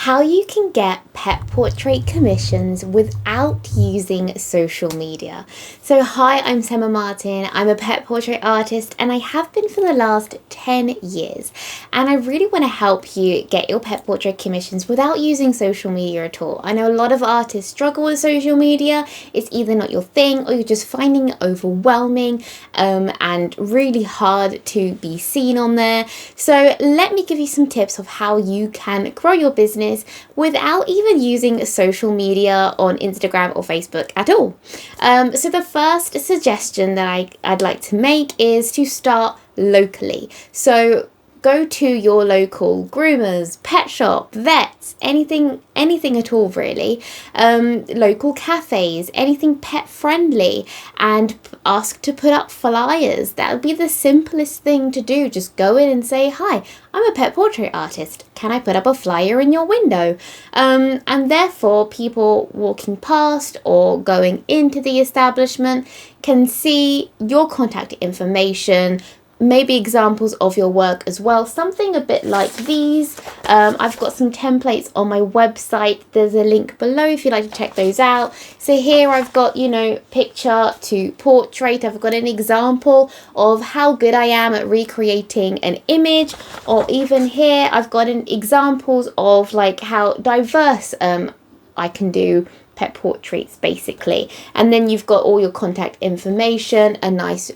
how you can get pet portrait commissions without using social media. So hi, I'm Sema Martin. I'm a pet portrait artist and I have been for the last 10 years. And I really want to help you get your pet portrait commissions without using social media at all. I know a lot of artists struggle with social media. It's either not your thing or you're just finding it overwhelming and really hard to be seen on there. So let me give you some tips of how you can grow your business without even using social media on Instagram or Facebook at all. So the first suggestion that I'd like to make is to start locally. So go to your local groomers, pet shop, vets, anything at all really, local cafes, anything pet friendly, and ask to put up flyers. That would be the simplest thing to do. Just go in and say, hi, I'm a pet portrait artist. Can I put up a flyer in your window? And therefore people walking past or going into the establishment can see your contact information, maybe examples of your work as well, something a bit like these. I've got some templates on my website. There's a link below if you'd like to check those out. So here I've got, picture to portrait. I've got an example of how good I am at recreating an image, or even here I've got examples of like how diverse I can do pet portraits basically. And then you've got all your contact information, a nice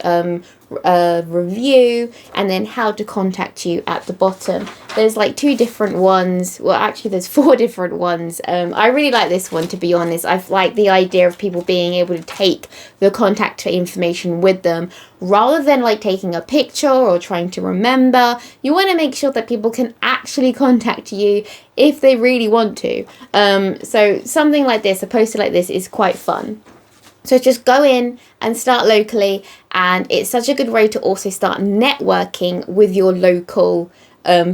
review, and then how to contact you at the bottom. There's like two different ones. Well, actually there's 4 different ones. I really like this one, to be honest. I've liked the idea of people being able to take the contact information with them rather than like taking a picture or trying to remember. You want to make sure that people can actually contact you if they really want to. So something like this, a poster like this, is quite fun. So just go in and start locally, and it's such a good way to also start networking with your local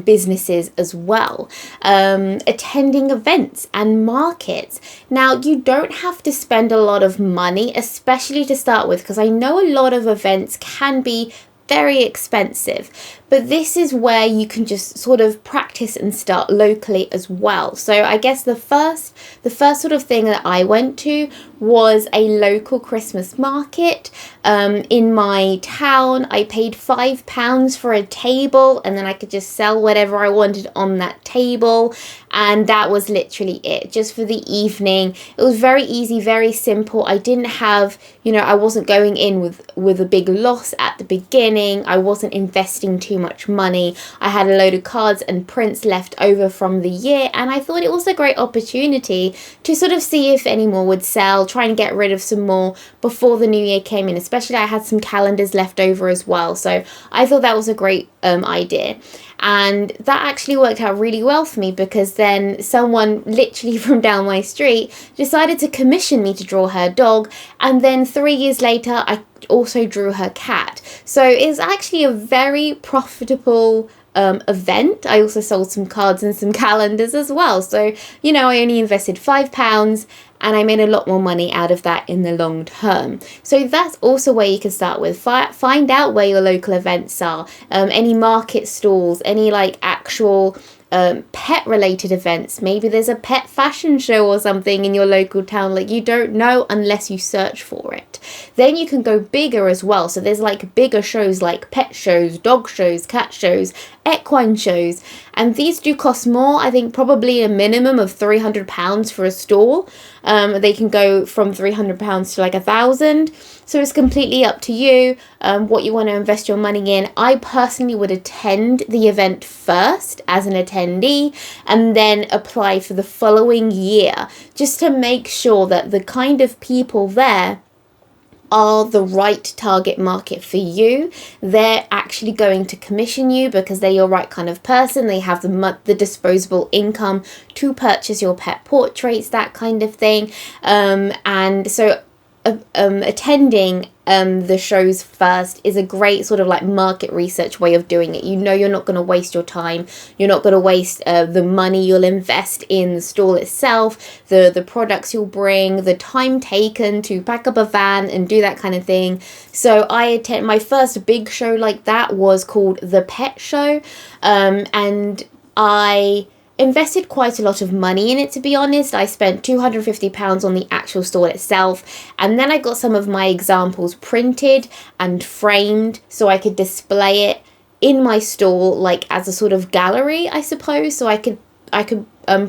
businesses as well. Attending events and markets. Now, you don't have to spend a lot of money, especially to start with, because I know a lot of events can be very expensive, but this is where you can just sort of practice and start locally as well. So I guess the first sort of thing that I went to was a local Christmas market in my town. I paid £5 for a table, and then I could just sell whatever I wanted on that table, and that was literally it, just for the evening. It was very easy, very simple. I didn't have, I wasn't going in with a big loss at the beginning. I wasn't investing too much money. I had a load of cards and prints left over from the year, and I thought it was a great opportunity to sort of see if any more would sell, try and get rid of some more before the new year came in. Especially I had some calendars left over as well, so I thought that was a great idea. And that actually worked out really well for me, because then someone literally from down my street decided to commission me to draw her dog, and then 3 years later I also drew her cat. So it's actually a very profitable event. I also sold some cards and some calendars as well. So, I only invested £5 and I made a lot more money out of that in the long term. So that's also where you can start with. Find out where your local events are, any market stalls, any like actual pet related events. Maybe there's a pet fashion show or something in your local town. Like, you don't know unless you search for it. Then you can go bigger as well. So there's like bigger shows like pet shows, dog shows, cat shows, equine shows, and these do cost more. I think probably a minimum of £300 for a stall. They can go from £300 to like £1,000. So it's completely up to you what you want to invest your money in. I personally would attend the event first as an attendee and then apply for the following year, just to make sure that the kind of people there are the right target market for you. They're actually going to commission you because they're your right kind of person. They have the disposable income to purchase your pet portraits, that kind of thing. And so attending the shows first is a great sort of like market research way of doing it. You're not going to waste your time. You're not going to waste the money you'll invest in the stall itself, the products you'll bring, the time taken to pack up a van and do that kind of thing. So my first big show like that was called the Pet Show, and I invested quite a lot of money in it, to be honest. I spent £250 on the actual store itself, and then I got some of my examples printed and framed so I could display it in my store, like as a sort of gallery, I suppose, so I could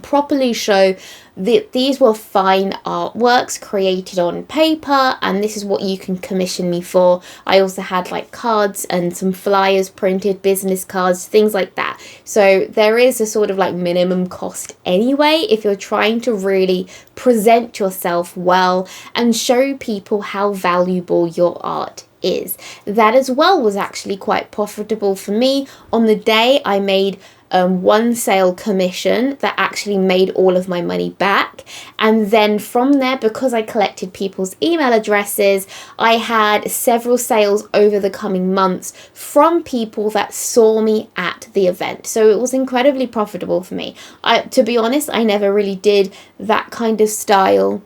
properly show that these were fine artworks created on paper, and this is what you can commission me for. I also had like cards and some flyers printed, business cards, things like that. So there is a sort of like minimum cost anyway if you're trying to really present yourself well and show people how valuable your art is. That as well was actually quite profitable for me. On the day, I made one sale commission that actually made all of my money back, and then from there, because I collected people's email addresses, I had several sales over the coming months from people that saw me at the event. So it was incredibly profitable for me. To be honest, I never really did that kind of style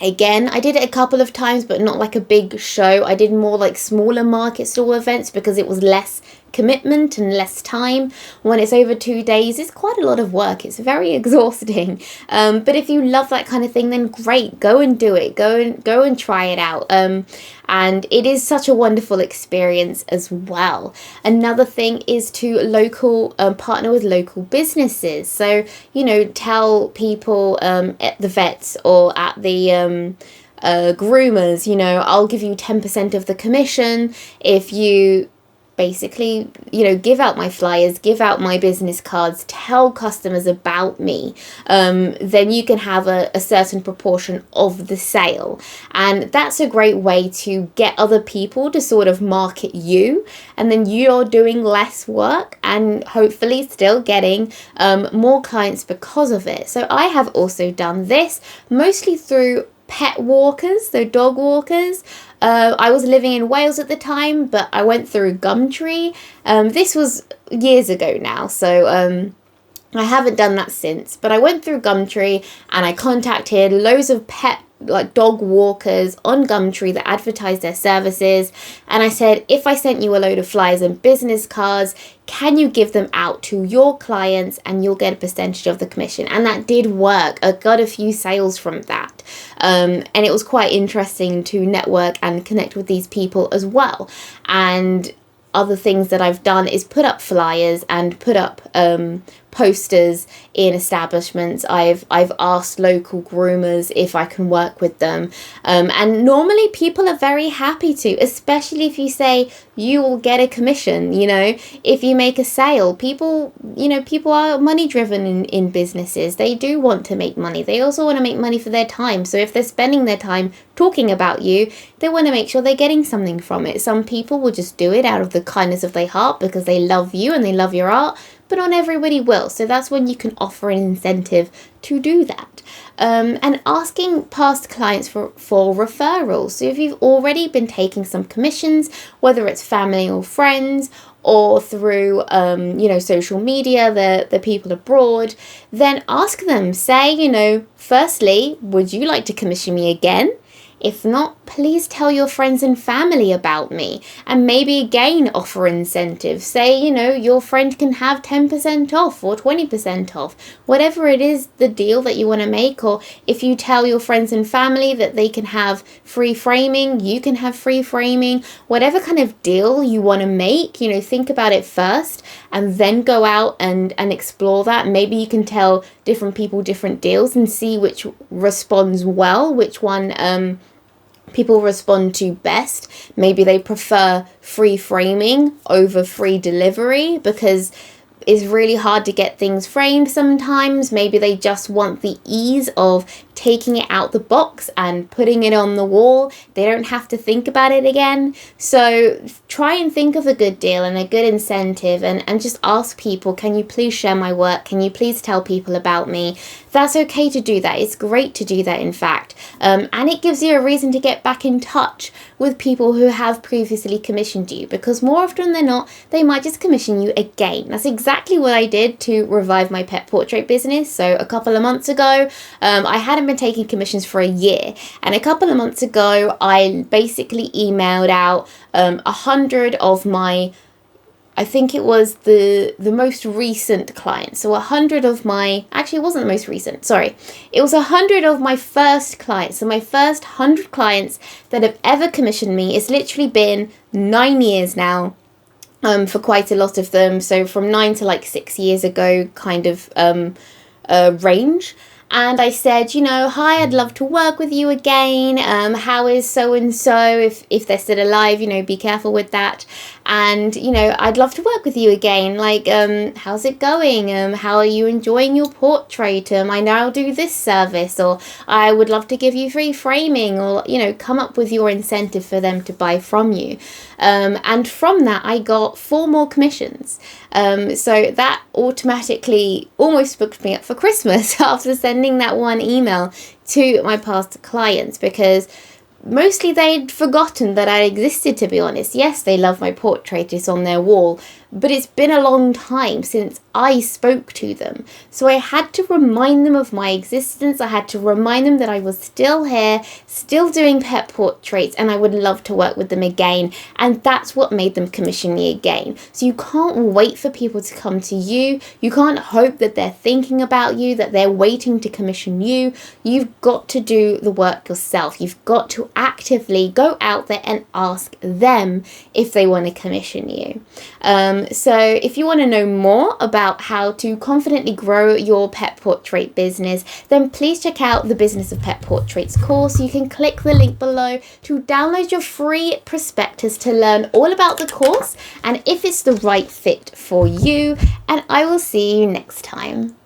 again. I did it a couple of times, but not like a big show. I did more like smaller market stall events because it was less commitment and less time. When it's over 2 days, it's quite a lot of work. It's very exhausting. But if you love that kind of thing, then great, go and do it. Go and try it out. And it is such a wonderful experience as well. Another thing is to partner with local businesses. So, tell people at the vets or at the groomers, I'll give you 10% of the commission if you basically, give out my flyers, give out my business cards, tell customers about me, then you can have a certain proportion of the sale. And that's a great way to get other people to sort of market you, and then you're doing less work and hopefully still getting more clients because of it. So I have also done this mostly through pet walkers, so dog walkers. I was living in Wales at the time, but I went through Gumtree. This was years ago now, so I haven't done that since. But I went through Gumtree and I contacted loads of dog walkers on Gumtree that advertised their services, and I said, if I sent you a load of flyers and business cards, can you give them out to your clients and you'll get a percentage of the commission? And that did work. I got a few sales from that, and it was quite interesting to network and connect with these people as well. And other things that I've done is put up flyers and put up posters in establishments. I've asked local groomers if I can work with them, and normally people are very happy to, especially if you say you will get a commission. If you make a sale, people are money driven in businesses. They do want to make money. They also want to make money for their time. So if they're spending their time talking about you, they want to make sure they're getting something from it. Some people will just do it out of the kindness of their heart because they love you and they love your art, but not everybody will. So that's when you can offer an incentive to do that. And asking past clients for referrals. So if you've already been taking some commissions, whether it's family or friends, or through social media, the people abroad, then ask them. Say, firstly, would you like to commission me again? If not, please tell your friends and family about me, and maybe again offer incentives. Say, your friend can have 10% off or 20% off, whatever it is, the deal that you want to make. Or if you tell your friends and family that they can have free framing, you can have free framing. Whatever kind of deal you want to make, think about it first and then go out and explore that. Maybe you can tell different people different deals and see which responds well, which one people respond to best. Maybe they prefer free framing over free delivery because it's really hard to get things framed sometimes. Maybe they just want the ease of taking it out the box and putting it on the wall. They don't have to think about it again. So try and think of a good deal and a good incentive, and just ask people, can you please share my work? Can you please tell people about me? That's okay to do that. It's great to do that, in fact. And it gives you a reason to get back in touch with people who have previously commissioned you, because more often than not, they might just commission you again. That's exactly what I did to revive my pet portrait business. So a couple of months ago, I hadn't been taking commissions for a year, and a couple of months ago I basically emailed out 100 of my I think it was the most recent client. So 100 of my, actually it wasn't the most recent, sorry. It was 100 of my first clients. So my first 100 clients that have ever commissioned me. It's literally been 9 years now. For quite a lot of them. So from 9 to like 6 years ago kind of range. And I said, hi, I'd love to work with you again. How is so-and-so? If they're still alive, be careful with that. And, I'd love to work with you again. Like, how's it going? How are you enjoying your portrait? I now do this service, or I would love to give you free framing, or, come up with your incentive for them to buy from you. And from that, I got 4 more commissions. So that automatically almost booked me up for Christmas after sending that one email to my past clients, because mostly they'd forgotten that I existed, to be honest. Yes, they love my portrait, it's on their wall, but it's been a long time since I spoke to them. So I had to remind them of my existence. I had to remind them that I was still here, still doing pet portraits, and I would love to work with them again. And that's what made them commission me again. So you can't wait for people to come to you. You can't hope that they're thinking about you, that they're waiting to commission you. You've got to do the work yourself. You've got to actively go out there and ask them if they want to commission you. So if you want to know more about how to confidently grow your pet portrait business, then please check out the Business of Pet Portraits course. You can click the link below to download your free prospectus to learn all about the course and if it's the right fit for you. And I will see you next time.